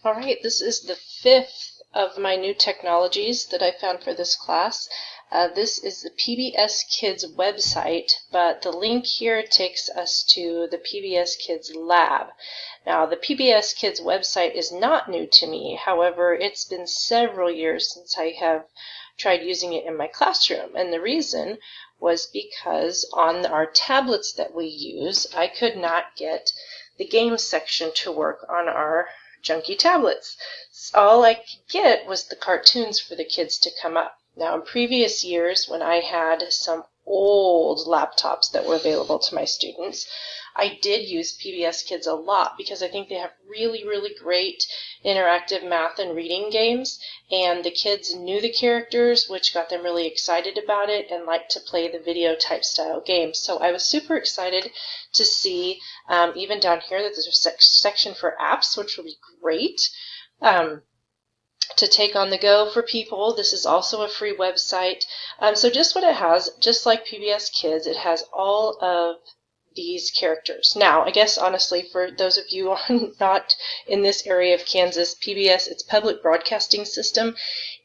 All right, this is the fifth of my new technologies that I found for this class. This is the PBS Kids website, but the link here takes us to the PBS Kids lab. Now, the PBS Kids website is not new to me. However, it's been several years since I have tried using it in my classroom, and the reason was because on our tablets that we use, I could not get the games section to work on our junky tablets. All I could get was the cartoons for the kids to come up. Now, in previous years, when I had some old laptops that were available to my students, I did use PBS Kids a lot because I think they have really, really great interactive math and reading games, and the kids knew the characters, which got them really excited about it and liked to play the video type style games. So I was super excited to see even down here that there's a section for apps, which will be great to take on the go for people. This is also a free website. So just what it has, just like PBS Kids, it has all of these characters. Now, I guess honestly, for those of you not in this area of Kansas, PBS, it's Public Broadcasting System,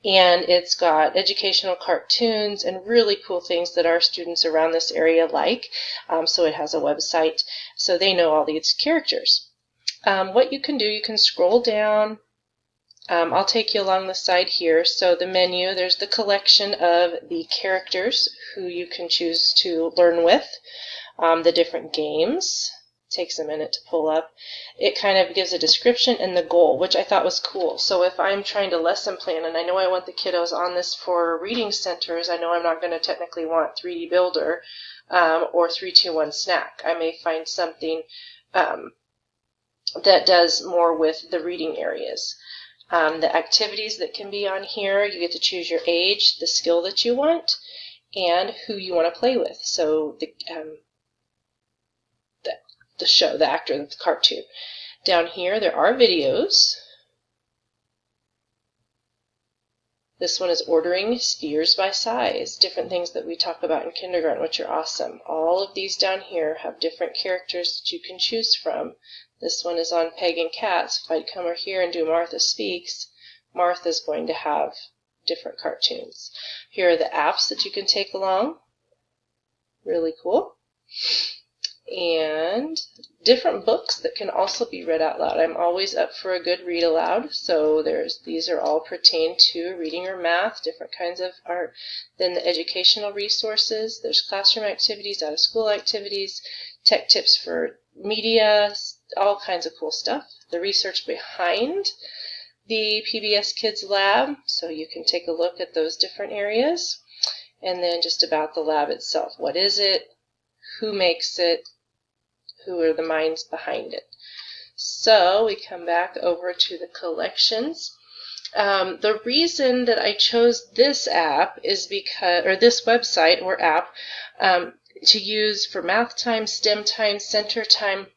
and it's got educational cartoons and really cool things that our students around this area like. So it has a website, so they know all these characters. What you can do, you can scroll down. I'll take you along the side here. So the menu, there's the collection of the characters who you can choose to learn with. The different games. Takes a minute to pull up. It kind of gives a description and the goal, which I thought was cool. So if I'm trying to lesson plan and I know I want the kiddos on this for reading centers, I know I'm not going to technically want 3D Builder or 3-2-1 Snack. I may find something that does more with the reading areas. The activities that can be on here, you get to choose your age, the skill that you want, and who you want to play with. So the show, the actor, the cartoon. Down here, there are videos. This one is ordering spheres by size, different things that we talk about in kindergarten, which are awesome. All of these down here have different characters that you can choose from. This one is on Peg and Cats. If I come over here and do Martha Speaks, Martha's going to have different cartoons. Here are the apps that you can take along. Really cool. And different books that can also be read out loud. I'm always up for a good read aloud, so these are all pertain to reading or math, different kinds of art. Then the educational resources, there's classroom activities, out of school activities, tech tips for media, all kinds of cool stuff. The research behind the PBS Kids lab, so you can take a look at those different areas. And then just about the lab itself. What is it? Who makes it? Who are the minds behind it? So we come back over to the collections. The reason that I chose this app is because, or this website or app, to use for math time, STEM time, center time.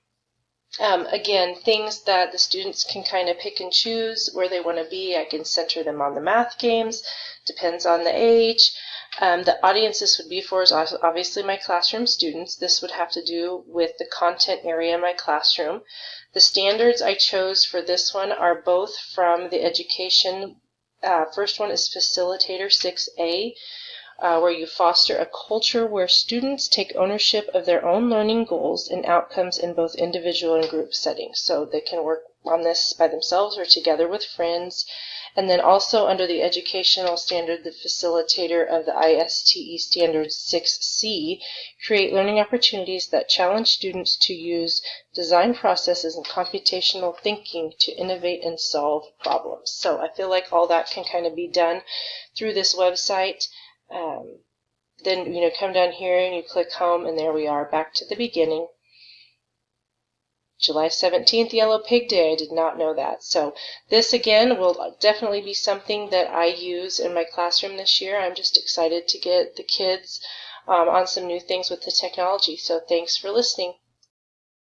Again, things that the students can kind of pick and choose where they want to be. I can center them on the math games, depends on the age. The audience this would be for is obviously my classroom students. This would have to do with the content area in my classroom. The standards I chose for this one are both from the education. First one is Facilitator 6A, where you foster a culture where students take ownership of their own learning goals and outcomes in both individual and group settings. So they can work on this by themselves or together with friends. And then also under the educational standard, the facilitator of the ISTE standard 6C, create learning opportunities that challenge students to use design processes and computational thinking to innovate and solve problems. So I feel like all that can kind of be done through this website. Then, come down here and you click home, and there we are, back to the beginning. July 17th, Yellow Pig Day. I did not know that. So this, again, will definitely be something that I use in my classroom this year. I'm just excited to get the kids on some new things with the technology. So thanks for listening.